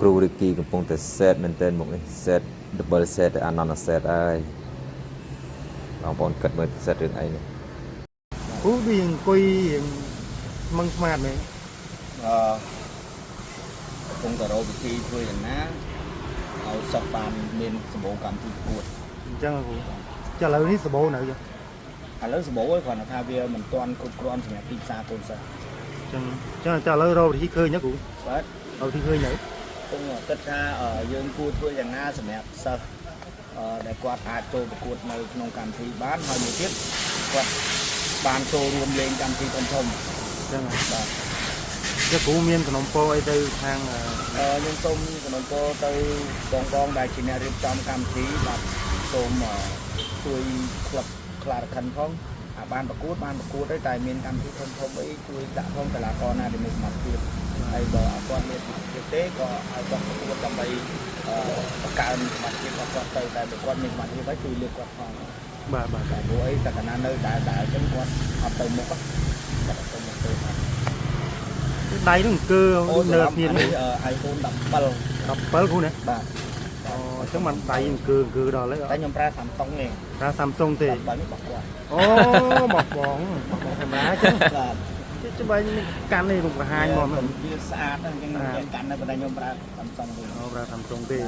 ครูริกีកំពុងតែ set មែនទែនមកនេះ set double set អានន set ហើយបងប្អូនគិតមើល set រឿងអីនេះ Cú đi coi măng smart này កំពុងតែរកវិធីធ្វើយ៉ាងណាឲ្យសិស្សបានមានសម្បូរកម្មវិធីប្រកួត chẳng là chả là ní sờ bố nào chứ ឥឡូវសម្បូរហើយគ្រាន់តែថាវាមិនទាន់គ្រប់គ្រាន់សម្រាប់ទីផ្សារកូនសិស្ស chẳng là chả là đâu thì khơi nhá cú បាទ đâu thì khơi nhảy ខ្ញុំគិតថាយើងគួរធ្វើយ៉ាងណាសម្រាប់សិស្សដែលគាត់អាចចូលប្រកួតនៅក្នុងកម្មវិធីបានហើយមួយទៀតគាត់បានចូលរួមលេងកម្មវិធីធំៗ chẳng là បាទ cái cú miên của nó po ấy từ hàng ខ្ញុំសូមសំណូមពរទៅបងដែលជាអ្នករៀបចំកម្មវិធីបាទសូមជួយក្លឹបខ្លារខិនផងបានប្រកួតហើយតែមានកម្មវិធីធំៗអីជួយដាក់ផងកីឡាករណាដែលមានសមត្ថភាពហើយបើអត់គាត់មានសមត្ថភាពទេក៏ឲ្យគាត់ប្រកួតដើម្បីបង្កើនសមត្ថភាពរបស់គាត់ទៅតែបើគាត់មានសមត្ថភាពហើយជួយលើកគាត់ផង bà តែព្រោះអីតែកាលណានៅដែលអញ្ចឹងគាត់អត់ទៅមុខគាត់អត់ទៅមុខទេ đáy nó cơ nợ tiền này iPhone 17 đập bớt cú này បាទ chẳng mà đáy cơ đó lấy តែខ្ញុំប្រើ Samsung នេះ ra Samsung thì 17នេះរបស់គាត់ ô bọc bóng thèm đá chứ បាទ chứ bây can này cũng cả hai món វាស្អាតហ្នឹងអញ្ចឹងខ្ញុំកាន់តែប៉ុន្តែខ្ញុំប្រើ Samsung វិញ ra Samsung thì